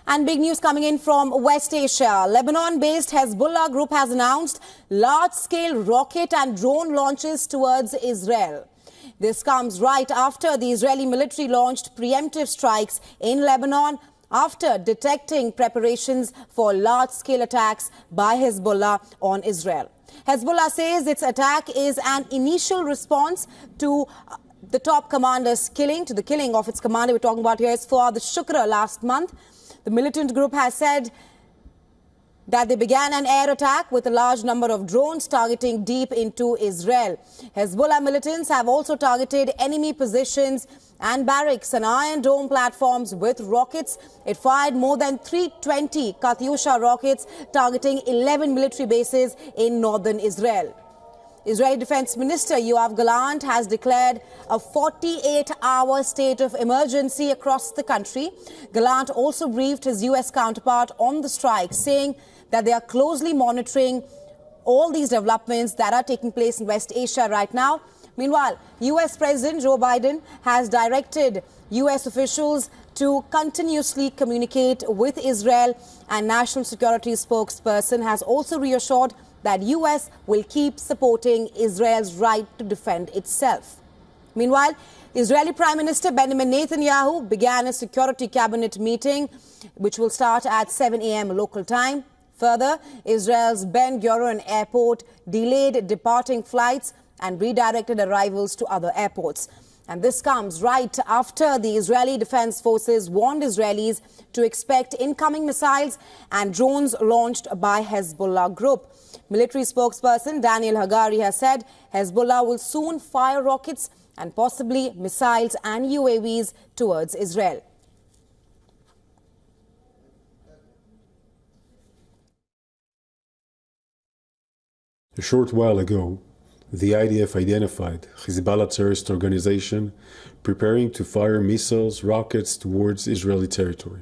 And big news coming in from West Asia. Lebanon-based Hezbollah group has announced large-scale rocket and drone launches towards Israel. This comes right after the Israeli military launched preemptive strikes in Lebanon after detecting preparations for large-scale attacks by Hezbollah on Israel. Hezbollah says its attack is an initial response to the top commander's killing, to the killing of its commander. We're talking about here is Fuad Shukr last month. The militant group has said that they began an air attack with a large number of drones targeting deep into Israel. Hezbollah militants have also targeted enemy positions and barracks and Iron Dome platforms with rockets. It fired more than 320 Katyusha rockets targeting 11 military bases in northern Israel. Israeli Defense Minister Yoav Gallant has declared a 48-hour state of emergency across the country. Gallant also briefed his U.S. counterpart on the strike, saying that they are closely monitoring all these developments that are taking place in West Asia right now. Meanwhile, U.S. President Joe Biden has directed U.S. officials to continuously communicate with Israel, and National Security spokesperson has also reassured that U.S. will keep supporting Israel's right to defend itself. Meanwhile, Israeli Prime Minister Benjamin Netanyahu began a security cabinet meeting, which will start at 7 a.m. local time. Further, Israel's Ben Gurion Airport delayed departing flights and redirected arrivals to other airports. And this comes right after the Israeli Defense Forces warned Israelis to expect incoming missiles and drones launched by Hezbollah group. Military spokesperson Daniel Hagari has said Hezbollah will soon fire rockets and possibly missiles and UAVs towards Israel. A short while ago, the IDF identified Hezbollah terrorist organization preparing to fire missiles, rockets towards Israeli territory.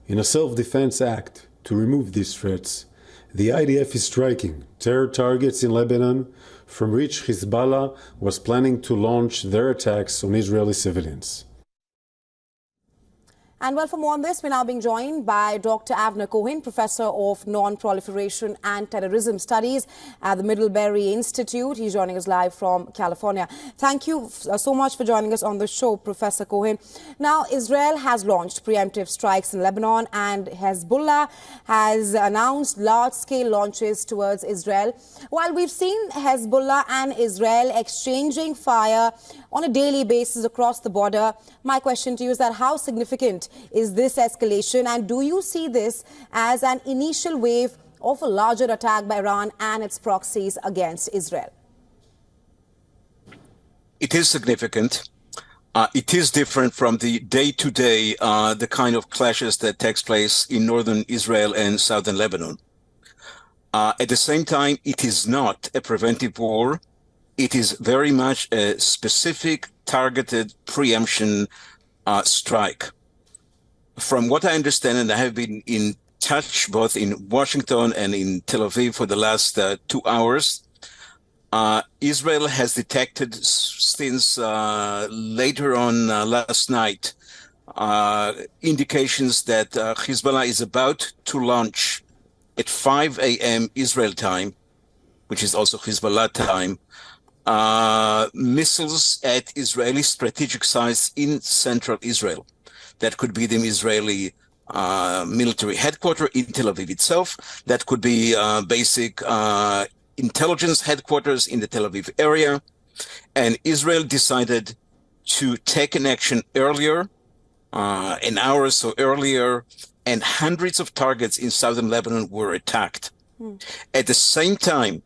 In a self-defense act to remove these threats, the IDF is striking terror targets in Lebanon from which Hezbollah was planning to launch their attacks on Israeli civilians. And well, for more on this, we're now being joined by Dr. Avner Cohen, Professor of Non-Proliferation and Terrorism Studies at the Middlebury Institute. He's joining us live from California. Thank you so much for joining us on the show, Professor Cohen. Now, Israel has launched preemptive strikes in Lebanon, and Hezbollah has announced large-scale launches towards Israel. While we've seen Hezbollah and Israel exchanging fire on a daily basis across the border, my question to you is that how significant is this escalation, and do you see this as an initial wave of a larger attack by Iran and its proxies against Israel? It is significant. It is different from the day-to-day, the kind of clashes that takes place in northern Israel and southern Lebanon. At the same time, it is not a preventive war. It is very much a specific, targeted preemption strike. From what I understand, and I have been in touch both in Washington and in Tel Aviv for the last 2 hours, Israel has detected since later on last night indications that Hezbollah is about to launch at 5 a.m. Israel time, which is also Hezbollah time, missiles at Israeli strategic sites in central Israel. That could be the Israeli military headquarters in Tel Aviv itself. That could be basic intelligence headquarters in the Tel Aviv area. And Israel decided to take an action earlier, an hour or so earlier, and hundreds of targets in southern Lebanon were attacked. At the same time,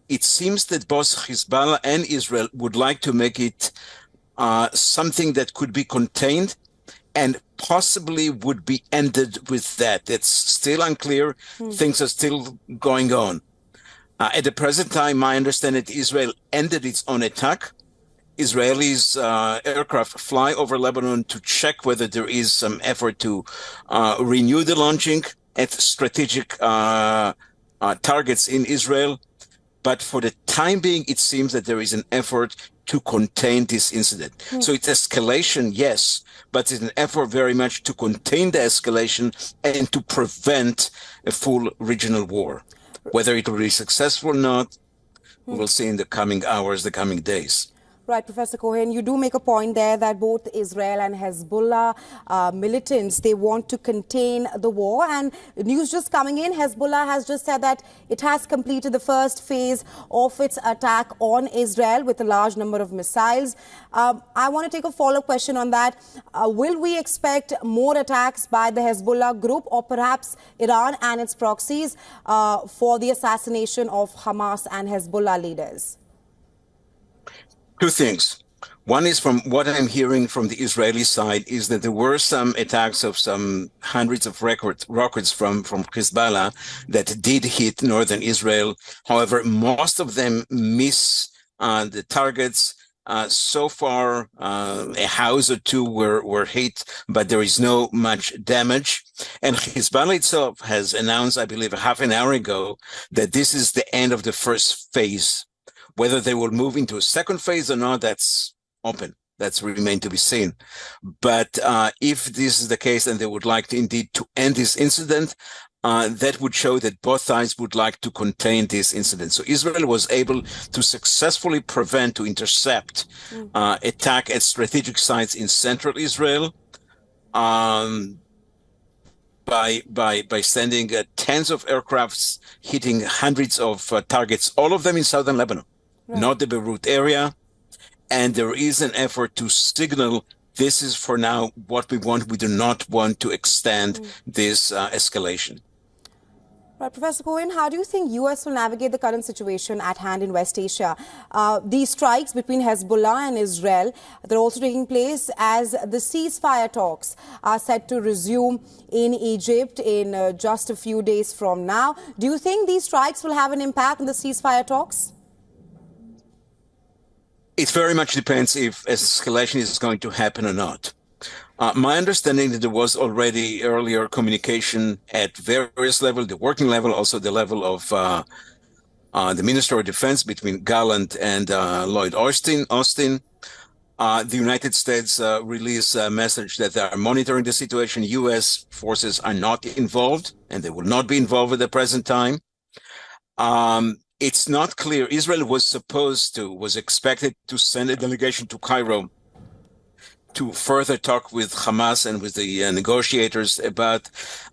it seems that both Hezbollah and Israel would like to make it something that could be contained and possibly would be ended with that. It's still unclear. Things are still going on. At the present time, my understanding is Israel ended its own attack. Israelis aircraft fly over Lebanon to check whether there is some effort to renew the launching at strategic targets in Israel. But for the time being, it seems that there is an effort to contain this incident. So it's escalation, yes, but it's an effort very much to contain the escalation and to prevent a full regional war. Whether it will be successful or not, we will see in the coming hours, the coming days. Right, Professor Cohen, you do make a point there that both Israel and Hezbollah militants, they want to contain the war. And news just coming in, Hezbollah has just said that it has completed the first phase of its attack on Israel with a large number of missiles. I want to take a follow-up question on that. Will we expect more attacks by the Hezbollah group or perhaps Iran and its proxies for the assassination of Hamas and Hezbollah leaders? Two things. One is, from what I'm hearing from the Israeli side, is that there were some attacks of some hundreds of rockets from Hezbollah that did hit northern Israel. However, most of them miss the targets. So far, a house or two were hit, but there is no much damage. And Hezbollah itself has announced, I believe, half an hour ago, that this is the end of the first phase. Whether they will move into a second phase or not, that's open. That's remain to be seen. But if this is the case and they would like to indeed to end this incident, that would show that both sides would like to contain this incident. So Israel was able to successfully prevent, to intercept attack at strategic sites in central Israel by sending tens of aircrafts hitting hundreds of targets, all of them in southern Lebanon. Right. Not the Beirut area. And there is an effort to signal this is for now what we want. We do not want to extend this escalation. Right, Professor Cohen, how do you think U.S. will navigate the current situation at hand in West Asia? These strikes between Hezbollah and Israel, they're also taking place as the ceasefire talks are set to resume in Egypt in just a few days from now. Do you think these strikes will have an impact on the ceasefire talks? It very much depends if escalation is going to happen or not. My understanding that there was already earlier communication at various levels, the working level, also the level of the Minister of Defense between Gallant and Lloyd Austin. The United States released a message that they are monitoring the situation. U.S. forces are not involved, and they will not be involved at the present time. It's not clear. Israel was expected to send a delegation to Cairo to further talk with Hamas and with the negotiators about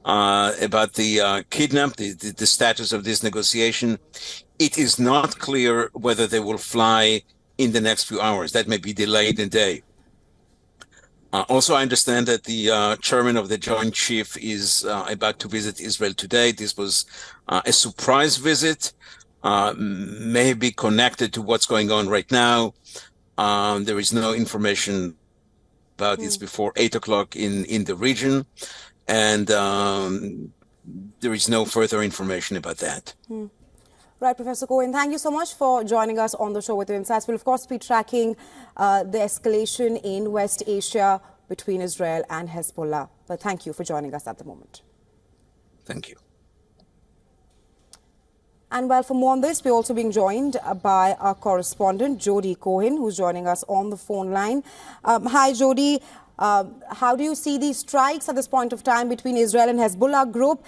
the kidnap, the status of this negotiation. It is not clear whether they will fly in the next few hours. That may be delayed a day. Also, I understand that the chairman of the Joint Chief is about to visit Israel today. This was a surprise visit. May be connected to what's going on right now. There is no information about this before 8 o'clock in the region, and there is no further information about that. Right, Professor Cohen, thank you so much for joining us on the show with your insights. We'll, of course, be tracking the escalation in West Asia between Israel and Hezbollah. But thank you for joining us at the moment. Thank you. And well, for more on this, we're also being joined by our correspondent, Jody Cohen, who's joining us on the phone line. Hi, Jody. How do you see these strikes at this point of time between Israel and Hezbollah group?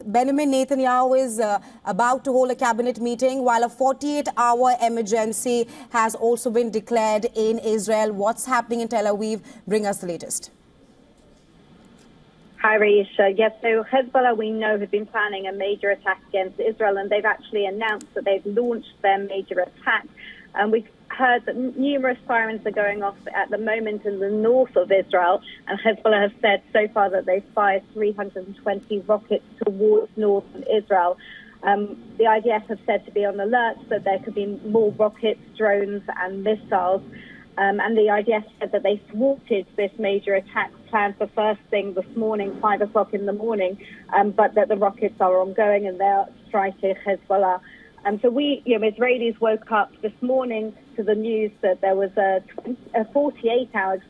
Benjamin Netanyahu is about to hold a cabinet meeting, while a 48-hour emergency has also been declared in Israel. What's happening in Tel Aviv? Bring us the latest. Hi, Raisha. Yes, so Hezbollah, we know, have been planning a major attack against Israel, and they've actually announced that they've launched their major attack. And we've heard that numerous sirens are going off at the moment in the north of Israel, and Hezbollah have said so far that they've fired 320 rockets towards northern Israel. The IDF have said to be on alert, so there could be more rockets, drones and missiles. And the IDF said that they thwarted this major attack plan for first thing this morning, 5 o'clock in the morning, but that the rockets are ongoing and they're striking Hezbollah. So Israelis woke up this morning to the news that there was a 48-hour,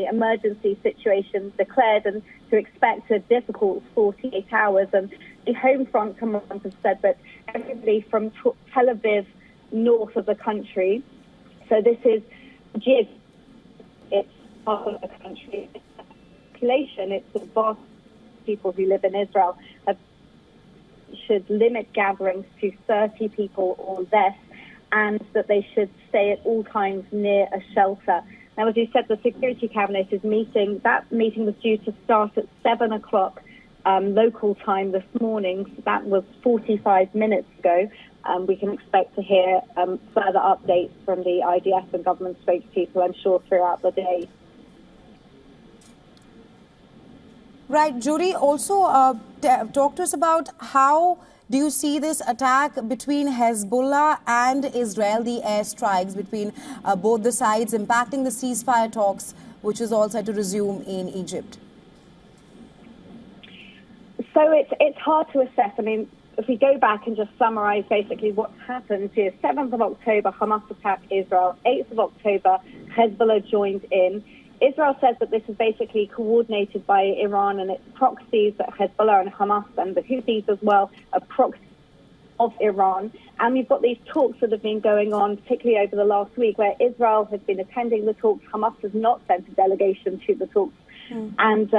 emergency situation declared, and to expect a difficult 48 hours. And the Home Front command have said that everybody from Tel Aviv north of the country So this is it's part of the country. Population, it's the vast people who live in Israel should limit gatherings to 30 people or less, and that they should stay at all times near a shelter. Now, as you said, the Security Cabinet is meeting. That meeting was due to start at 7 o'clock local time this morning. So that was 45 minutes ago. We can expect to hear further updates from the IDF and government spokespeople, I'm sure, throughout the day. Right, Judy, also talk to us about how do you see this attack between Hezbollah and Israel, the airstrikes between both the sides impacting the ceasefire talks, which is all set to resume in Egypt? So it's hard to assess. I mean, if we go back and just summarize basically what's happened here, 7th of October, Hamas attacked Israel. 8th of October, Hezbollah joined in. Israel says that this is basically coordinated by Iran and its proxies, that Hezbollah and Hamas and the Houthis as well are proxies of Iran. And we've got these talks that have been going on, particularly over the last week, where Israel has been attending the talks. Hamas has not sent a delegation to the talks. And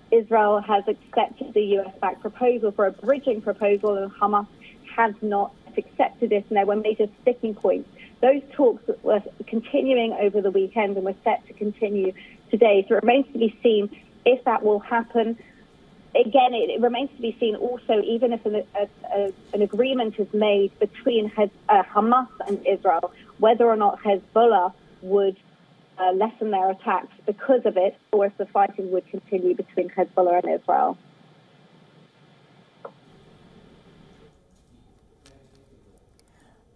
Israel has accepted the US-backed proposal for a bridging proposal, and Hamas has not accepted it, and there were major sticking points. Those talks were continuing over the weekend and were set to continue today. So it remains to be seen if that will happen. Again, it remains to be seen also, even if an agreement is made between Hamas and Israel, whether or not Hezbollah would lessen their attacks because of it, or if the fighting would continue between Hezbollah and Israel.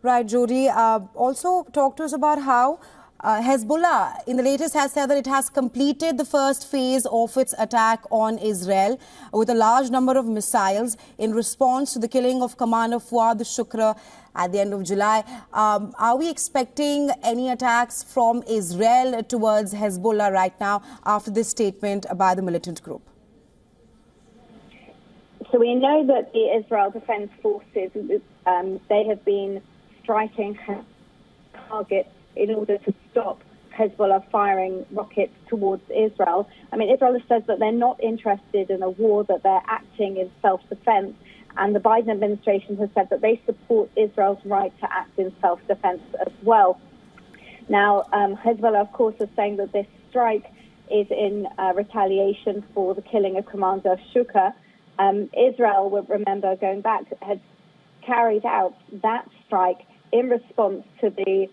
Right, Jody. Also talk to us about how Hezbollah in the latest has said that it has completed the first phase of its attack on Israel with a large number of missiles in response to the killing of Commander Fuad Shukr at the end of July. Are we expecting any attacks from Israel towards Hezbollah right now after this statement by the militant group? So we know that the Israel Defense Forces, they have been striking targets in order to stop Hezbollah firing rockets towards Israel. I mean, Israel says that they're not interested in a war, that they're acting in self-defense. And the Biden administration has said that they support Israel's right to act in self-defense as well. Now, Hezbollah, of course, is saying that this strike is in retaliation for the killing of Commander Shukr. Israel, remember, going back, had carried out that strike in response to the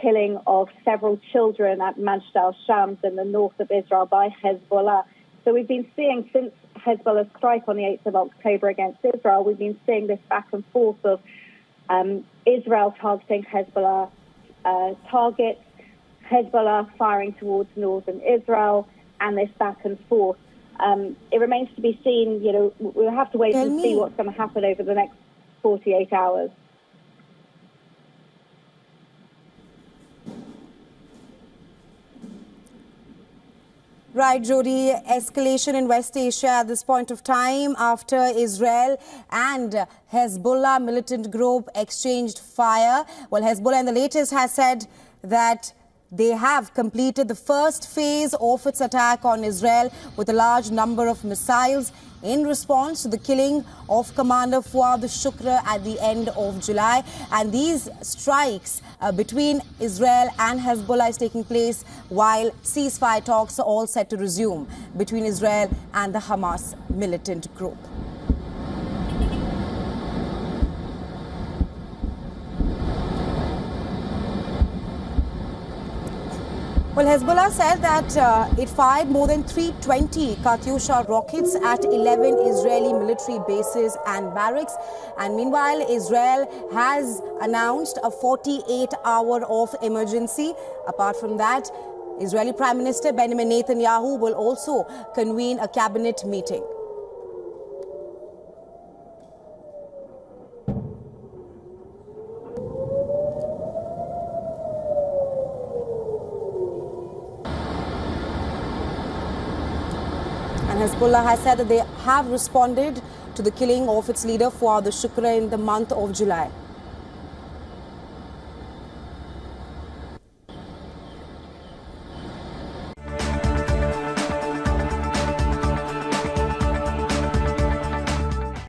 killing of several children at Majd al-Shams in the north of Israel by Hezbollah. So we've been seeing, since Hezbollah's strike on the 8th of October against Israel, we've been seeing this back and forth of Israel targeting Hezbollah targets, Hezbollah firing towards northern Israel, and this back and forth. It remains to be seen, we'll have to wait and see what's going to happen over the next 48 hours. Right, Jody, escalation in West Asia at this point of time after Israel and Hezbollah militant group exchanged fire. Well, Hezbollah in the latest has said that they have completed the first phase of its attack on Israel with a large number of missiles in response to the killing of Commander Fuad Shukr at the end of July. And these strikes between Israel and Hezbollah is taking place while ceasefire talks are all set to resume between Israel and the Hamas militant group. Well, Hezbollah said that it fired more than 320 Katyusha rockets at 11 Israeli military bases and barracks. And meanwhile, Israel has announced a 48-hour of emergency. Apart from that, Israeli Prime Minister Benjamin Netanyahu will also convene a cabinet meeting. Hezbollah has said that they have responded to the killing of its leader Fuad Shukr in the month of July.